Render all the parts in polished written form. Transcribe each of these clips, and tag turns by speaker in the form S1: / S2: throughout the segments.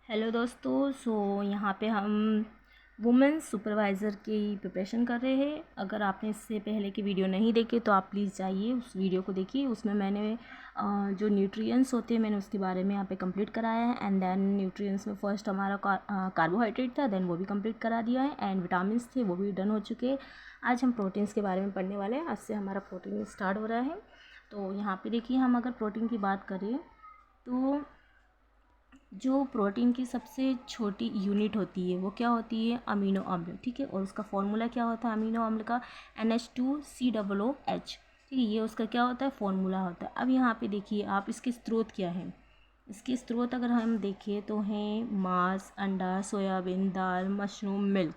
S1: Hello दोस्तों। यहाँ पे हम वुमेन सुपरवाइज़र की प्रिपरेशन कर रहे हैं। अगर आपने इससे पहले की वीडियो नहीं देखी तो आप प्लीज़ जाइए उस वीडियो को देखिए। उसमें मैंने जो न्यूट्रिएंट्स होते हैं मैंने उसके बारे में यहाँ पे कंप्लीट कराया है। एंड देन न्यूट्रिएंट्स में फर्स्ट हमारा कार्बोहाइड्रेट था, देन वो भी कंप्लीट करा दिया है। एंड विटामिन्स थे वो भी डन हो चुके हैं। आज हम प्रोटीन्स के बारे में पढ़ने वाले हैं। आज से हमारा प्रोटीन स्टार्ट हो रहा है। तो यहाँ पर देखिए, हम अगर प्रोटीन की बात करें तो जो प्रोटीन की सबसे छोटी यूनिट होती है वो क्या होती है? अमीनो अम्ल। ठीक है, और उसका फॉर्मूला क्या होता है अमीनो अम्ल का? NH2COOH। ठीक है, ये उसका क्या होता है? फॉर्मूला होता है। अब यहाँ पे देखिए आप, इसके स्रोत क्या हैं। इसके स्रोत अगर हम देखें तो हैं मांस, अंडा, सोयाबीन, दाल, मशरूम, मिल्क।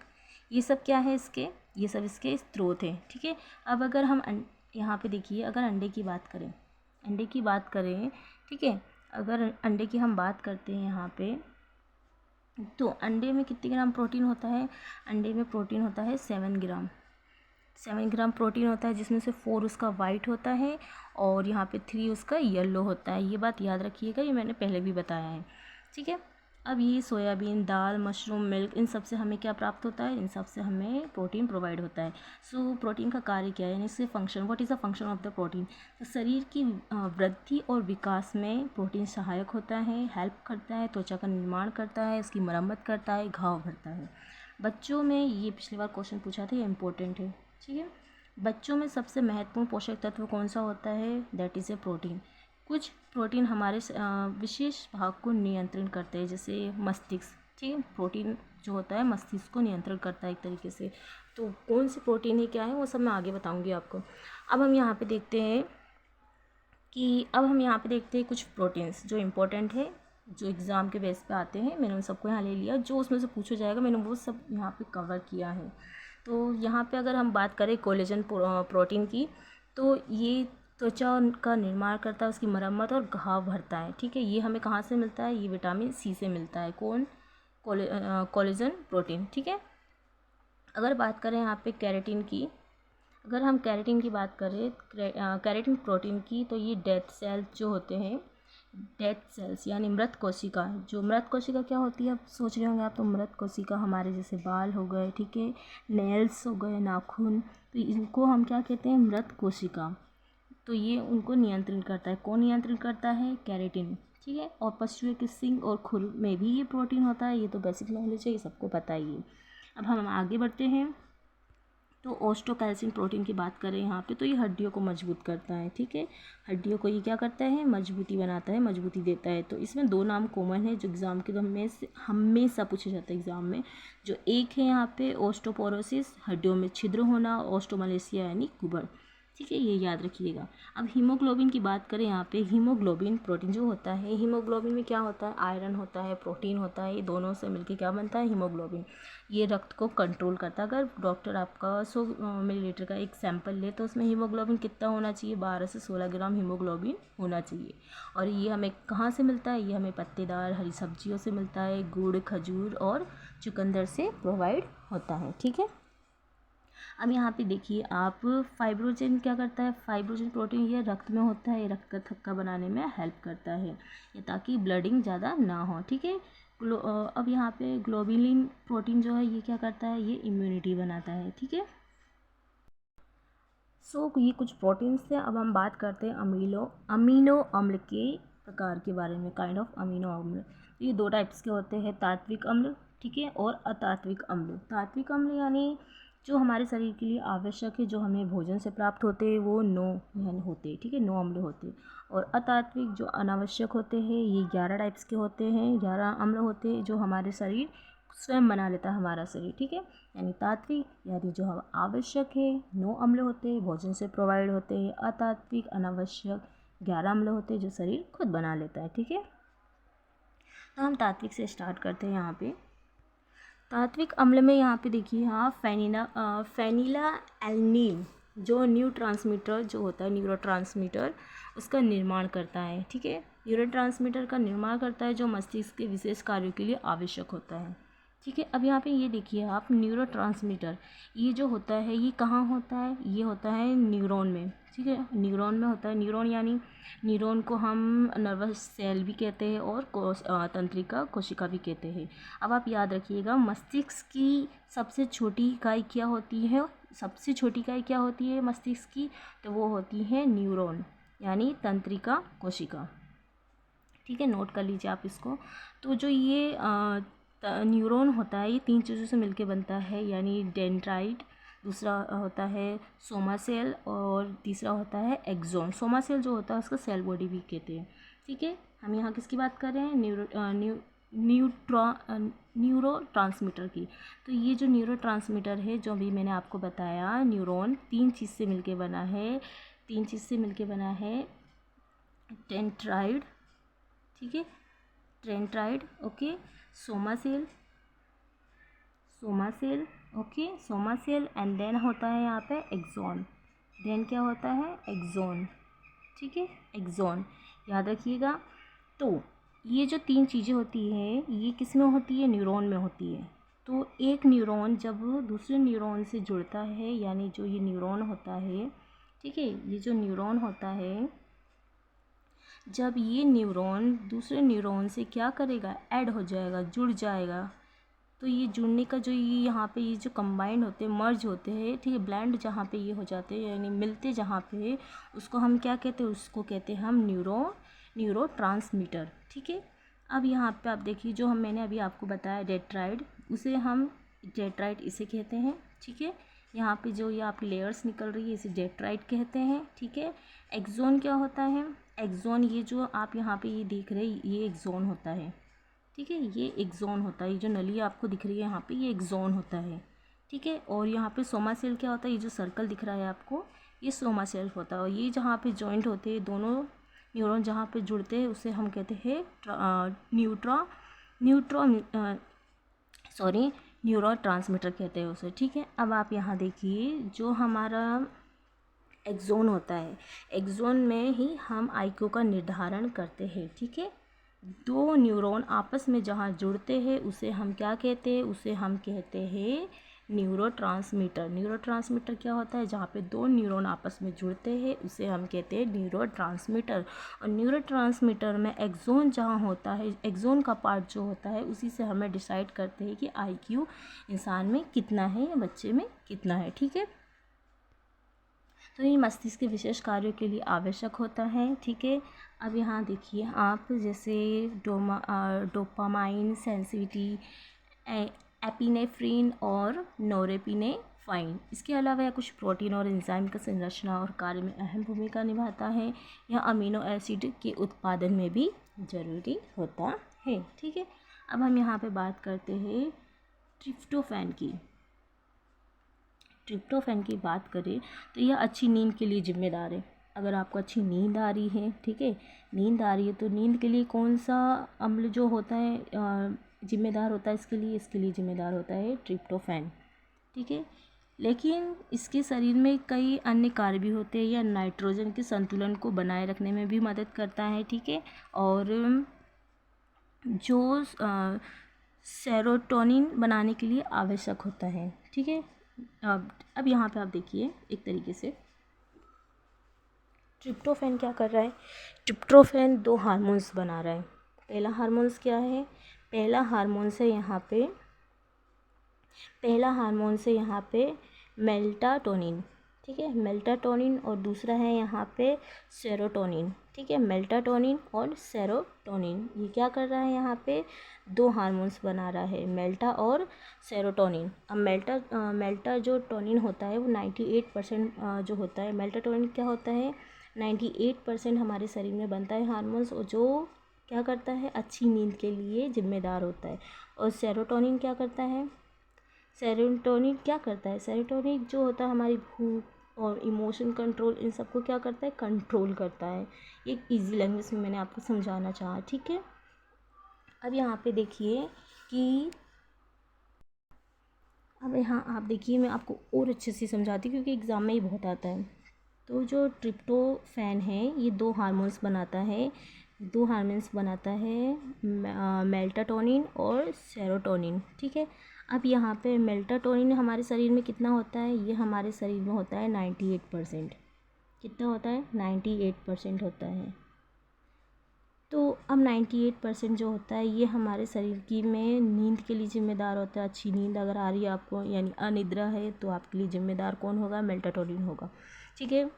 S1: ये सब क्या है इसके? ये सब इसके स्रोत हैं। ठीक है, अब अगर हम यहाँ पे देखिए, अगर अंडे की बात करें, ठीक है, अगर अंडे की हम बात करते हैं यहाँ पे, तो अंडे में कितने ग्राम प्रोटीन होता है? अंडे में प्रोटीन होता है 7 ग्राम प्रोटीन होता है, जिसमें से 4 उसका वाइट होता है और यहाँ पे 3 उसका येलो होता है। ये बात याद रखिएगा, ये मैंने पहले भी बताया है। ठीक है, अब ये सोयाबीन, दाल, मशरूम, मिल्क, इन सब से हमें क्या प्राप्त होता है? इन सब से हमें प्रोटीन प्रोवाइड होता है। सो प्रोटीन का कार्य क्या है, यानी इससे function, what is the function of the protein? तो शरीर की वृद्धि और विकास में प्रोटीन सहायक होता है, हेल्प करता है, त्वचा का निर्माण करता है, इसकी मरम्मत करता है, घाव भरता है। बच्चों में, ये पिछली बार क्वेश्चन पूछा था, ये इंपॉर्टेंट है। ठीक है, बच्चों में सबसे महत्वपूर्ण पोषक तत्व कौन सा होता है? That is a protein. कुछ प्रोटीन हमारे विशेष भाग को नियंत्रण करते हैं, जैसे मस्तिष्क। ठीक है, प्रोटीन जो होता है मस्तिष्क को नियंत्रण करता है एक तरीके से। तो कौन सी प्रोटीन है, क्या है, वो सब मैं आगे बताऊंगी आपको। अब हम यहाँ पे देखते हैं कुछ प्रोटीन्स जो इम्पोर्टेंट है, जो एग्ज़ाम के बेस पे आते हैं। मैंने उन सबको यहाँ ले लिया, जो उसमें से पूछा जाएगा मैंने वो सब यहाँ पे कवर किया है। तो यहाँ पे अगर हम बात करें कोलेजन प्रोटीन की, तो ये त्वचा का निर्माण करता है, उसकी मरम्मत और घाव भरता है। ठीक है, ये हमें कहाँ से मिलता है? ये विटामिन सी से मिलता है। कौन? Collagen protein. ठीक है, अगर बात करें यहाँ पे केराटिन की, अगर हम केराटिन की बात करें, केराटिन प्रोटीन की, तो ये डेथ सेल्स जो होते हैं, डेथ सेल्स यानी मृत कोशिका। जो मृत कोशिका क्या होती है, अब सोच रहे होंगे आप, तो मृत कोशिका हमारे जैसे बाल हो गए, ठीक है, नेल्स हो गए, नाखून, तो इनको हम क्या कहते हैं? मृत कोशिका। तो ये उनको नियंत्रण करता है। कौन नियंत्रण करता है? केराटिन। ठीक है, और पशुओं के सिंग और खुर में भी ये प्रोटीन होता है। ये तो बेसिक नॉलेज है, ये सबको पता ही है। अब हम आगे बढ़ते हैं, तो ओस्टोकैल्सिन प्रोटीन की बात करें यहाँ पे, तो ये हड्डियों को मजबूत करता है। ठीक है, हड्डियों को ये क्या करता है? मजबूती बनाता है, मजबूती देता है। तो इसमें 2 नाम कॉमन है जो एग्ज़ाम के हमेशा पूछे जाते हैं एग्ज़ाम में। जो एक है यहाँ पे ओस्टोपोरोसिस, हड्डियों में छिद्र होना, ओस्टोमलेशिया यानी कुबड़। ठीक है, ये याद रखिएगा। अब हीमोग्लोबिन की बात करें यहाँ पे, हीमोग्लोबिन प्रोटीन जो होता है, हीमोग्लोबिन में क्या होता है? आयरन होता है, प्रोटीन होता है, ये दोनों से मिलकर क्या बनता है? हीमोग्लोबिन। ये रक्त को कंट्रोल करता है। अगर डॉक्टर आपका 100 मिलीलीटर का एक सैंपल ले तो उसमें हीमोग्लोबिन कितना होना चाहिए? 12 से 16 ग्राम हीमोग्लोबिन होना चाहिए। और ये हमें कहाँ से मिलता है? ये हमें पत्तेदार हरी सब्जियों से मिलता है, गुड़, खजूर और चुकंदर से प्रोवाइड होता है। ठीक है, अब यहाँ पे देखिए आप, फाइब्रोजन क्या करता है? फाइब्रोजन प्रोटीन ये रक्त में होता है, ये रक्त का थक्का बनाने में हेल्प करता है, ये ताकि ब्लडिंग ज़्यादा ना हो। ठीक है, अब यहाँ पे ग्लोबुलिन प्रोटीन जो है ये क्या करता है? ये इम्यूनिटी बनाता है। ठीक है, ये कुछ प्रोटीन्स थे। अब हम बात करते हैं अमीनो अम्ल के प्रकार के बारे में, काइंड ऑफ अमीनो अम्ल। तो ये 2 टाइप्स के होते हैं, तात्विक अम्ल, ठीक है, और अतात्विक अम्ल। तात्विक अम्ल यानी जो हमारे शरीर के लिए आवश्यक है, जो हमें भोजन से प्राप्त होते हैं, वो 9 यानी होते हैं। ठीक है, 9 अम्ल होते हैं। और अतात्विक जो अनावश्यक होते हैं, ये 11 टाइप्स के होते हैं, 11 अम्ल होते हैं जो हमारे शरीर स्वयं बना लेता है, हमारा शरीर। ठीक है, यानी तात्विक यानी जो हम आवश्यक है 9 अम्ल होते हैं, भोजन से प्रोवाइड होते हैं। अतात्विक अनावश्यक 11 अम्ल होते हैं जो शरीर खुद बना लेता है। ठीक है, तो हम तात्विक से स्टार्ट करते हैं। यहाँ पे तात्विक अम्ल में यहाँ पे देखिए, हाँ, फेनिला एलनिन जो न्यूरोट्रांसमीटर जो होता है, न्यूरोट्रांसमीटर उसका निर्माण करता है। ठीक है, न्यूरोट्रांसमीटर का निर्माण करता है जो मस्तिष्क के विशेष कार्यों के लिए आवश्यक होता है। ठीक है। अब यहाँ पे ये देखिए आप, न्यूरोट्रांसमीटर, ये जो होता है ये कहाँ होता है, ये होता है न्यूरॉन में। ठीक है, न्यूरॉन में होता है। न्यूरॉन यानी न्यूरॉन को हम नर्वस सेल भी कहते हैं और तंत्रिका कोशिका भी कहते हैं। अब आप याद रखिएगा, मस्तिष्क की सबसे छोटी इकाई क्या होती है, सबसे छोटी इकाई क्या होती है मस्तिष्क की, तो वो होती है न्यूरॉन यानी तंत्रिका कोशिका। ठीक है, नोट कर लीजिए आप इसको। तो जो ये न्यूरॉन होता है ये 3 चीज़ों से मिलके बनता है, यानी डेंड्राइट, दूसरा होता है सोमा सेल और तीसरा होता है एक्सोन। सोमा सेल जो होता है उसको सेल बॉडी भी कहते हैं। ठीक है, हम यहाँ किसकी बात कर रहे हैं, न्यूरो ट्रांसमीटर की। तो ये जो न्यूरो ट्रांसमीटर है, जो अभी मैंने आपको बताया, न्यूरॉन 3 चीज़ से मिलके बना है, 3 चीज़ से मिलके बना है। डेंड्राइट, ठीक है, dendrite, okay, soma cell, okay, soma cell, and then होता है यहाँ पे एक्सोन। देन क्या होता है, एक्सोन। ठीक है, एक्सोन, याद रखिएगा। तो ये जो 3 चीज़ें होती हैं ये किस में होती है, न्यूरॉन में होती है। तो एक न्यूरॉन जब दूसरे न्यूरॉन से जुड़ता है, यानी जो ये न्यूरॉन होता है, ठीक है, ये जो न्यूरॉन होता है, जब ये न्यूरॉन दूसरे न्यूरॉन से क्या करेगा, ऐड हो जाएगा, जुड़ जाएगा, तो ये जुड़ने का जो ये यहाँ पे ये जो कंबाइंड होते हैं, मर्ज होते हैं, ठीक है, ब्लेंड जहाँ पे ये हो जाते हैं यानी मिलते जहाँ पे, उसको हम क्या कहते हैं, उसको कहते हैं हम न्यूरो ट्रांसमीटर। ठीक है, अब यहाँ पे आप देखिए, जो मैंने अभी आपको बताया डेंड्राइट, उसे हम डेंड्राइट इसे कहते हैं। ठीक है, यहाँ पे जो ये आप लेयर्स निकल रही है इसे डेंड्राइट कहते हैं। ठीक है, एक्सोन क्या होता है, एक्सोन ये जो आप यहाँ पे ये देख रहे हैं ये एक्सोन होता है। ठीक है, ये एक्सोन होता है, ये जो नली आपको दिख रही है यहाँ पे ये एक्सोन होता है। ठीक है, और यहाँ पे सोमा सेल क्या होता है, ये जो सर्कल दिख रहा है आपको ये सोमा सेल होता है, और ये जहाँ पे जॉइंट होते हैं दोनों न्यूरॉन जहाँ पे जुड़ते हैं उसे हम कहते हैं न्यूरो ट्रांसमीटर कहते हैं उसे। ठीक है, अब आप यहाँ देखिए, जो हमारा एक्सोन होता है, एक्सोन में ही हम आईक्यू का निर्धारण करते हैं। ठीक है, 2 न्यूरॉन आपस में जहाँ जुड़ते हैं उसे हम क्या कहते हैं, उसे हम कहते हैं न्यूरोट्रांसमीटर। न्यूरोट्रांसमीटर क्या होता है, जहाँ पे 2 न्यूरॉन आपस में जुड़ते हैं उसे हम कहते हैं न्यूरोट्रांसमीटर। और न्यूरोट्रांसमीटर में एक्सोन जहाँ होता है, एक्सोन का पार्ट जो होता है उसी से हमें डिसाइड करते हैं कि आईक्यू इंसान में कितना है या बच्चे में कितना है। ठीक है, तो ये मस्तिष्क के विशेष कार्यों के लिए आवश्यक होता है। ठीक है, अब यहाँ देखिए आप, जैसे डोपामाइन, सेंसिटिविटी, एपिनेफ्रिन और नोरेपिनेफ्राइन, इसके अलावा यह कुछ प्रोटीन और एंजाइम का संरचना और कार्य में अहम भूमिका निभाता है। यह अमीनो एसिड के उत्पादन में भी जरूरी होता है। ठीक है, अब हम यहाँ पे बात करते हैं ट्रिप्टोफैन की। ट्रिप्टोफैन की बात करें तो यह अच्छी नींद के लिए जिम्मेदार है। अगर आपको अच्छी नींद आ रही है, ठीक है, नींद आ रही है, तो नींद के लिए कौन सा अम्ल जो होता है जिम्मेदार होता है इसके लिए जिम्मेदार होता है ट्रिप्टोफैन। ठीक है, लेकिन इसके शरीर में कई अन्य कार्य भी होते हैं। यह नाइट्रोजन के संतुलन को बनाए रखने में भी मदद करता है। ठीक है, और जो सेरोटोनिन बनाने के लिए आवश्यक होता है। ठीक है, अब यहाँ पे आप देखिए, एक तरीके से ट्रिप्टोफैन क्या कर रहा है, ट्रिप्टोफैन 2 हार्मोन्स बना रहा है। पहला हार्मोन्स क्या है, पहला हार्मोन्स है यहाँ पे मेल्टाटोनिन। ठीक है, मेल्टाटोनिन, और दूसरा है यहाँ पे सेरोटोनिन। ठीक है, मेल्टाटोनिन और सेरोटोनिन, ये क्या कर रहा है, यहाँ पे 2 हार्मोन्स बना रहा है, मेल्टा और सेरोटोनिन। अब मेल्टा जो टोनिन होता है वो 98% जो होता है, मेल्टाटोनिन क्या होता है, 98% हमारे शरीर में बनता है हार्मोन्स, और जो क्या करता है, अच्छी नींद के लिए जिम्मेदार होता है। और सेरोटोनिन क्या करता है, सेरोटोनिन जो होता है हमारी भूख और इमोशन कंट्रोल, इन सबको क्या करता है, कंट्रोल करता है। एक इजी लैंग्वेज में मैंने आपको समझाना चाहा। ठीक है, अब यहाँ पे देखिए कि अब यहाँ आप देखिए, मैं आपको और अच्छे से समझाती हूँ क्योंकि एग्ज़ाम में ही बहुत आता है। तो जो ट्रिप्टोफैन है ये 2 हार्मोन्स बनाता है, दो हार्मोन्स बनाता है, मेल्टाटोनिन और सेरोटोनिन। ठीक है, अब यहाँ पे मेल्टाटोनिन हमारे शरीर में कितना होता है, ये हमारे शरीर में होता है 98%। कितना होता है, 98% होता है। तो अब 98% जो होता है ये हमारे शरीर की में नींद के लिए ज़िम्मेदार होता है। अच्छी नींद अगर आ रही है आपको, यानी अनिद्रा है, तो आपके लिए ज़िम्मेदार कौन होगा, मेल्टाटोनिन होगा। ठीक है,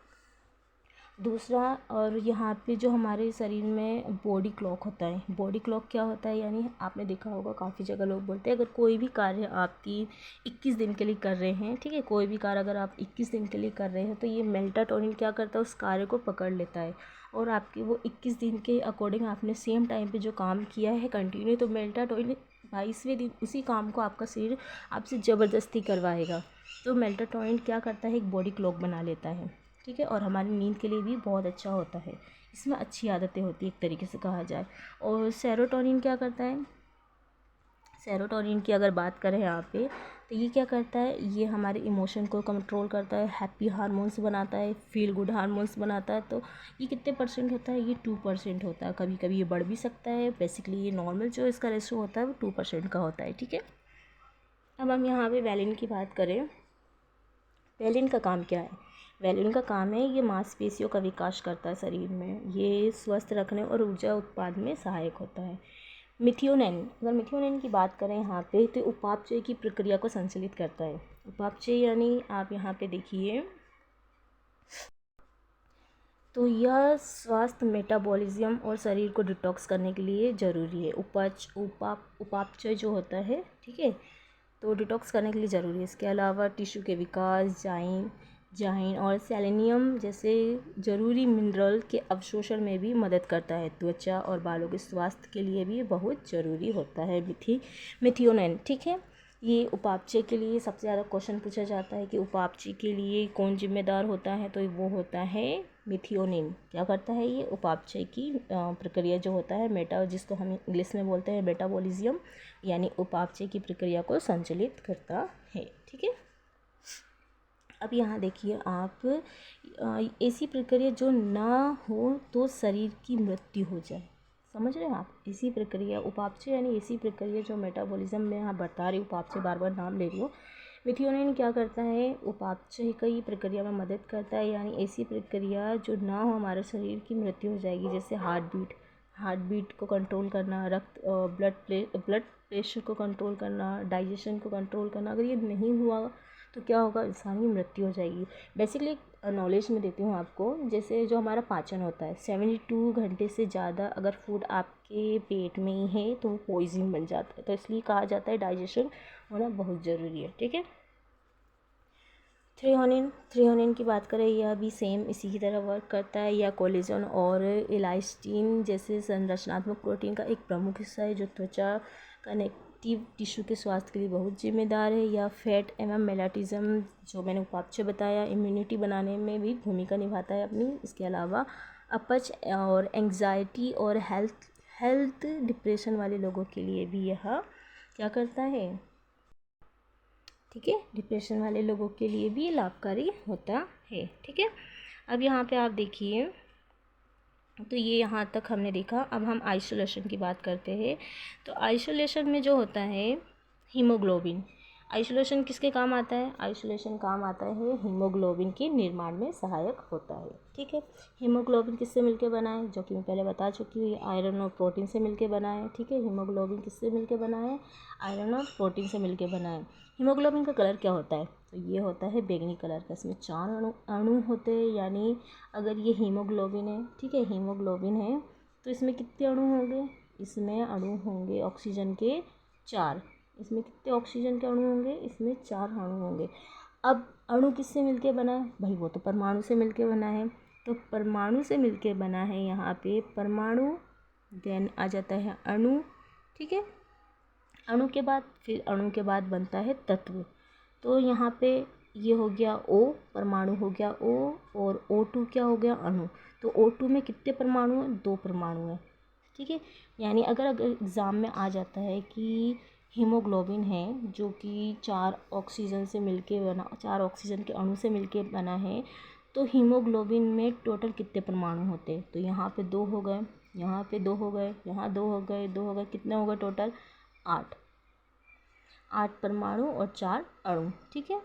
S1: दूसरा, और यहाँ पे जो हमारे शरीर में बॉडी क्लॉक होता है, बॉडी क्लॉक क्या होता है, यानी आपने देखा होगा काफ़ी जगह लोग बोलते हैं अगर कोई भी कार्य आपकी 21 दिन के लिए कर रहे हैं, ठीक है, कोई भी कार्य अगर आप 21 दिन के लिए कर रहे हैं तो ये मेल्टाटोनिन क्या करता है, उस कार्य को पकड़ लेता है और आपकी वो 21 दिन के अकॉर्डिंग आपने सेम टाइम पे जो काम किया है कंटिन्यू, तो मेल्टाटोनिन 22वें दिन उसी काम को आपका शरीर आपसे ज़बरदस्ती करवाएगा। तो मेल्टाटोनिन क्या करता है, एक बॉडी क्लॉक बना लेता है। ठीक है, और हमारी नींद के लिए भी बहुत अच्छा होता है, इसमें अच्छी आदतें होती है एक तरीके से कहा जाए। और सेरोटोनिन क्या करता है, सेरोटोनिन की अगर बात करें यहाँ पे, तो ये क्या करता है, ये हमारे इमोशन को कंट्रोल करता है, हैप्पी हार्मोन्स बनाता है, फील गुड हार्मोन्स बनाता है। तो ये कितने परसेंट होता है, ये 2% होता है। कभी कभी ये बढ़ भी सकता है, बेसिकली ये नॉर्मल जो इसका रेशो होता है वो 2% का होता है। ठीक है, अब हम यहाँ पे वैलिन की बात करें, वैलिन का काम क्या है, वैलिन का काम है ये मांसपेशियों का विकास करता है शरीर में, ये स्वस्थ रखने और ऊर्जा उत्पादन में सहायक होता है। मिथियोनिन, अगर मिथियोनिन की बात करें यहाँ पे, तो उपापचय की प्रक्रिया को संचालित करता है। उपापचय यानी आप यहाँ पे देखिए, तो यह स्वास्थ्य, मेटाबॉलिज्म और शरीर को डिटॉक्स करने के लिए ज़रूरी है। उपापचय जो होता है, ठीक है, तो डिटॉक्स करने के लिए ज़रूरी है। इसके अलावा टिश्यू के विकास, जाइन और सेलेनियम जैसे ज़रूरी मिनरल के अवशोषण में भी मदद करता है। त्वचा और बालों के स्वास्थ्य के लिए भी बहुत ज़रूरी होता है मिथियोनिन। ठीक है, ये उपापचय के लिए सबसे ज़्यादा क्वेश्चन पूछा जाता है कि उपापचय के लिए कौन जिम्मेदार होता है, तो वो होता है मिथियोनिन। क्या करता है ये, उपापचय की प्रक्रिया जो होता है जिसको हम इंग्लिश में बोलते हैं मेटाबॉलिज्म, यानी उपापचय की प्रक्रिया को संचालित करता है। ठीक है, अब यहाँ देखिए आप, ऐसी प्रक्रिया जो ना हो तो शरीर की मृत्यु हो जाए, समझ रहे हैं आप, ऐसी प्रक्रिया उपापचय यानी ऐसी प्रक्रिया जो मेटाबॉलिज्म में यहाँ बता रही हूँ, उपापचय बार बार नाम ले रही हूँ। मिथियोनिन क्या करता है, उपापचय की प्रक्रिया में मदद करता है, यानी ऐसी प्रक्रिया जो ना हो हमारे शरीर की मृत्यु हो जाएगी। जैसे हार्ट बीट को कंट्रोल करना, ब्लड प्रेशर को कंट्रोल करना, डाइजेशन को कंट्रोल करना, अगर ये नहीं हुआ तो क्या होगा, इंसान की मृत्यु हो जाएगी। बेसिकली नॉलेज में देती हूँ आपको, जैसे जो हमारा पाचन होता है 72 घंटे से ज़्यादा अगर फूड आपके पेट में ही है तो वो पॉइजन बन जाता है, तो इसलिए कहा जाता है डाइजेशन होना बहुत ज़रूरी है। ठीक है, थ्रियोनिन की बात करें, यह भी सेम इसी की तरह वर्क करता है। यह कोलेजन और इलास्टिन जैसे संरचनात्मक प्रोटीन का एक प्रमुख हिस्सा है जो त्वचा कनेक्टिव टिश्यू के स्वास्थ्य के लिए बहुत जिम्मेदार है। यह फैट एवं मेटाबॉलिज्म जो मैंने उपापचय बताया, इम्यूनिटी बनाने में भी भूमिका निभाता है अपनी। इसके अलावा अपच और एंग्जाइटी और हेल्थ डिप्रेशन वाले लोगों के लिए भी यह क्या करता है, ठीक है, डिप्रेशन वाले लोगों के लिए भी लाभकारी होता है। ठीक है, अब यहाँ पे आप देखिए, तो ये यहाँ तक हमने देखा। अब हम आइसोलेशन की बात करते हैं। तो आइसोलेशन में जो होता है हीमोग्लोबिन, आइसोलेशन किसके काम आता है, आइसोलेशन काम आता है हीमोग्लोबिन के निर्माण में सहायक होता है। ठीक है, हीमोग्लोबिन किससे मिलकर बना है, जो कि मैं पहले बता चुकी हूँ, आयरन और प्रोटीन से मिलकर बना है। ठीक है, हीमोग्लोबिन किससे मिलकर बना है, आयरन और प्रोटीन से मिलकर बना है। हीमोग्लोबिन का कलर क्या होता है, तो ये होता है बैंगनी कलर का। इसमें 4 अणु होते हैं, यानी अगर ये हीमोग्लोबिन है, ठीक है, हीमोग्लोबिन है, तो इसमें कितने अणु होंगे, इसमें अणु होंगे ऑक्सीजन के 4। इसमें कितने ऑक्सीजन के अणु होंगे, इसमें 4 अणु होंगे। अब अणु किससे मिलके बना है भाई, वो तो परमाणु से मिलके बना है। तो परमाणु से मिलके बना है यहाँ पे परमाणु, देन आ जाता है अणु। ठीक है, अणु के बाद फिर अणु के बाद बनता है तत्व। तो यहाँ पे ये हो गया O, परमाणु हो गया O, और O2 क्या हो गया, अणु। तो O2 में कितने परमाणु हैं, 2 परमाणु हैं। ठीक है, यानी अगर एग्ज़ाम में आ जाता है कि हीमोग्लोबिन है जो कि 4 ऑक्सीजन से मिलके बना, 4 ऑक्सीजन के अणु से मिलके बना है, तो हीमोग्लोबिन में टोटल कितने परमाणु होते हैं, तो यहाँ पे 2 हो गए। यहाँ पे 2 हो गए, यहाँ 2 हो गए, 2 हो गए, कितने हो गए टोटल? 8। 8 परमाणु और 4 अणु, ठीक है।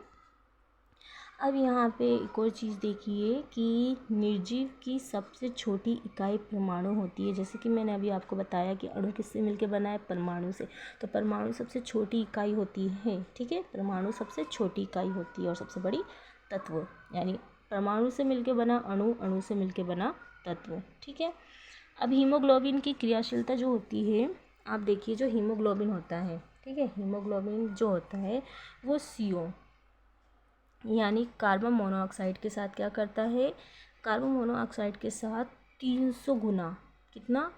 S1: अब यहाँ पे एक और चीज़ देखिए कि निर्जीव की सबसे छोटी इकाई परमाणु होती है। जैसे कि मैंने अभी आपको बताया कि अणु किससे मिलकर बना है? परमाणु से। तो परमाणु सबसे छोटी इकाई होती है, ठीक है। परमाणु सबसे छोटी इकाई होती है और सबसे बड़ी तत्व, यानी परमाणु से मिलकर बना अणु, अणु से मिलकर बना तत्व, ठीक है। अब हीमोग्लोबिन की क्रियाशीलता जो होती है, आप देखिए जो हीमोग्लोबिन होता है, ठीक है, हीमोग्लोबिन जो होता है वो CO यानी कार्बन मोनोऑक्साइड के साथ क्या करता है? कार्बन मोनोऑक्साइड के साथ 300 गुना, कितना?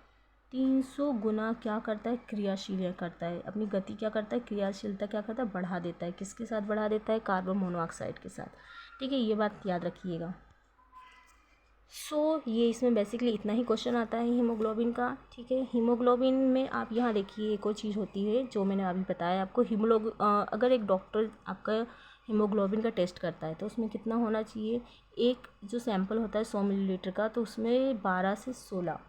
S1: 300 गुना क्या करता है? क्रियाशील करता है, अपनी गति क्या करता है? क्रियाशीलता क्या करता है? बढ़ा देता है। किसके साथ बढ़ा देता है? कार्बन मोनोऑक्साइड के साथ, ठीक है। ये बात याद रखिएगा। ये इसमें बेसिकली इतना ही क्वेश्चन आता है हीमोग्लोबिन का, ठीक है। हीमोग्लोबिन में आप यहाँ देखिए एक और चीज़ होती है जो मैंने अभी बताया आपको। अगर एक डॉक्टर आपका हीमोग्लोबिन का टेस्ट करता है तो उसमें कितना होना चाहिए? एक जो सैंपल होता है 100 मिलीलीटर का, तो उसमें 12 से 16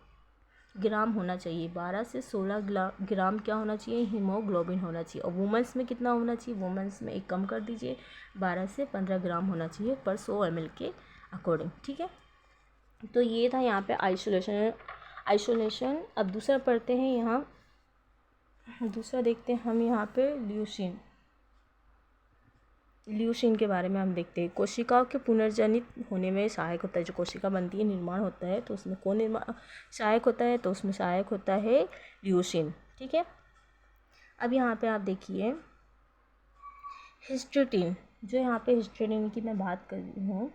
S1: ग्राम होना चाहिए। 12 से 16 ग्राम क्या होना चाहिए? हीमोग्लोबिन होना चाहिए। और वुमेंस में कितना होना चाहिए? वुमेंस में एक कम कर दीजिए, 12 से 15 ग्राम होना चाहिए पर 100 ml के अकॉर्डिंग, ठीक है। तो ये था यहाँ पे आइसोलेशन। अब दूसरा पढ़ते हैं, यहाँ दूसरा देखते हैं हम यहाँ पे ल्यूसीन के बारे में हम देखते हैं। कोशिकाओं के पुनर्जनित होने में सहायक होता है। जो कोशिका बनती है, निर्माण होता है, तो उसमें कौन निर्माण सहायक होता है? तो उसमें सहायक होता है ल्यूसीन, ठीक है। अब यहाँ पे आप देखिए हिस्टिडीन, जो यहाँ पे हिस्टिडीन की मैं बात कर रही हूँ,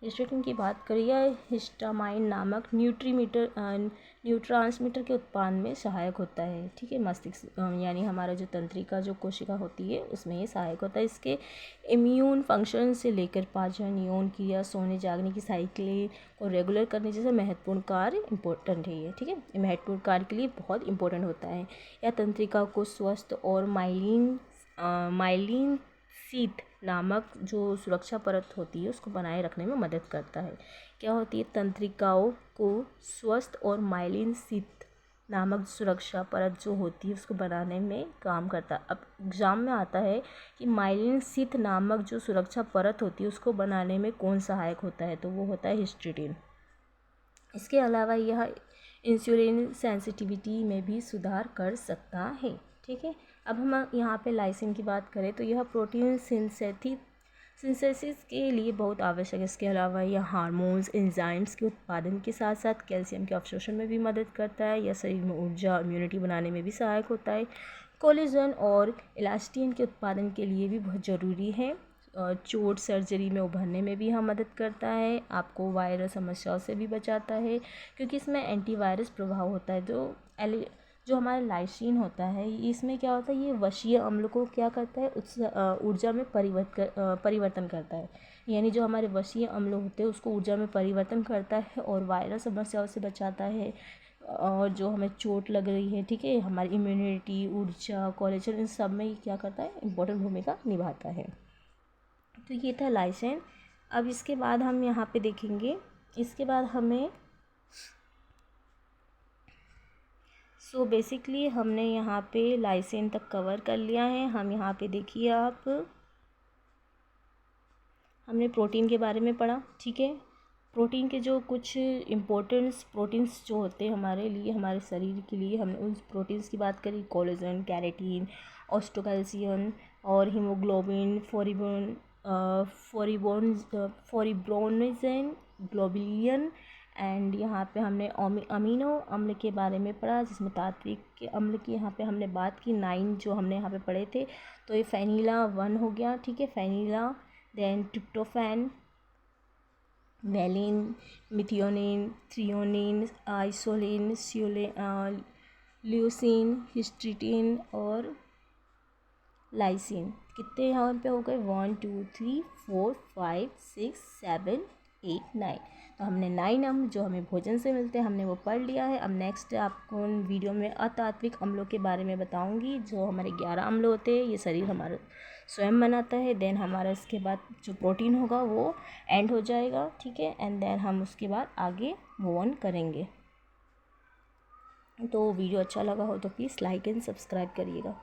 S1: हिस्टिडीन की बात करिए, हिस्टामाइन नामक न्यूरोट्रांसमीटर के उत्पादन में सहायक होता है, ठीक है। मस्तिष्क यानी हमारा जो तंत्रिका जो कोशिका होती है उसमें ये सहायक होता है। इसके इम्यून फंक्शन से लेकर पाचन, यौन क्रिया, सोने जागने की साइकिल को रेगुलर करने जैसे महत्वपूर्ण कार्य इंपॉर्टेंट है ये, ठीक है। ये महत्वपूर्ण कार्य के लिए बहुत इंपॉर्टेंट होता है। यह तंत्रिका को स्वस्थ और माइलिन शीथ नामक जो सुरक्षा परत होती है उसको बनाए रखने में मदद करता है। क्या होती है? तंत्रिकाओं को स्वस्थ और माइलिन शीथ नामक सुरक्षा परत जो होती है उसको बनाने में काम करता है। अब एग्जाम में आता है कि माइलिन शीथ नामक जो सुरक्षा परत होती है उसको बनाने में कौन सहायक होता है? तो वो होता है हिस्टिडीन। इसके अलावा यह इंसुलिन सेंसिटिविटी में भी सुधार कर सकता है, ठीक है। अब हम यहाँ पे लाइसिन की बात करें तो यह प्रोटीन सिंथेसिस के लिए बहुत आवश्यक है। इसके अलावा यह हार्मोन्स, एंजाइम्स के उत्पादन के साथ साथ कैल्शियम के अवशोषण में भी मदद करता है। यह शरीर में ऊर्जा, इम्यूनिटी बनाने में भी सहायक होता है। कोलेजन और इलास्टिन के उत्पादन के लिए भी बहुत ज़रूरी है। चोट सर्जरी में उभरने में भी हम मदद करता है। आपको वायरल समस्याओं से भी बचाता है क्योंकि इसमें एंटीवायरस प्रभाव होता है। जो हमारा लाइसिन होता है इसमें क्या होता है? ये वशीय अम्ल को क्या करता है? उस ऊर्जा में परिवर्तन करता है। यानी जो हमारे वशीय अम्ल होते हैं उसको ऊर्जा में परिवर्तन करता है और वायरल समस्याओं से बचाता है। और जो हमें चोट लग रही है, ठीक है, हमारी इम्यूनिटी, ऊर्जा, कोलेजन, इन सब में ये क्या करता है? इम्पोर्टेंट भूमिका निभाता है। तो ये था लाइसिन। अब इसके बाद हम यहाँ पे देखेंगे, इसके बाद हमें बेसिकली हमने यहाँ पे लाइसिन तक कवर कर लिया है। हम यहाँ पे देखिए आप, हमने प्रोटीन के बारे में पढ़ा, ठीक है। प्रोटीन के जो कुछ प्रोटीन्स जो होते हैं हमारे लिए, हमारे शरीर के लिए, हमने उन प्रोटीन्स की बात करी। कोलेजन, कैरेटीन, ऑस्टोकैल्शियन और हीमोग्लोबिन, फोरिब्रोनिजन, ग्लोबुलिन एंड यहाँ पे हमने अमीनो अम्ल के बारे में पढ़ा जिसमें तात्विक के अम्ल की यहाँ पे हमने बात की। 9 जो हमने यहाँ पे पढ़े थे। तो ये फेनिला 1 हो गया, ठीक है, phenylalanine, then tryptophan, valine, methionine, threonine, isoleucine, leucine, histidine और लाइसिन। कितने यहाँ पे हो गए? 1 2 3 4 5 6 7 8 9। तो हमने 9 अम्ल जो हमें भोजन से मिलते हैं हमने वो पढ़ लिया है। अब नेक्स्ट आपको वीडियो में अतात्विक अम्लों के बारे में बताऊंगी। जो हमारे 11 अम्ल होते हैं, ये शरीर हमारा स्वयं बनाता है। देन हमारा इसके बाद जो प्रोटीन होगा वो एंड हो जाएगा, ठीक है। एंड देन हम उसके बाद आगे मूव ऑन करेंगे। तो वीडियो अच्छा लगा हो तो प्लीज़ लाइक एंड सब्सक्राइब करिएगा।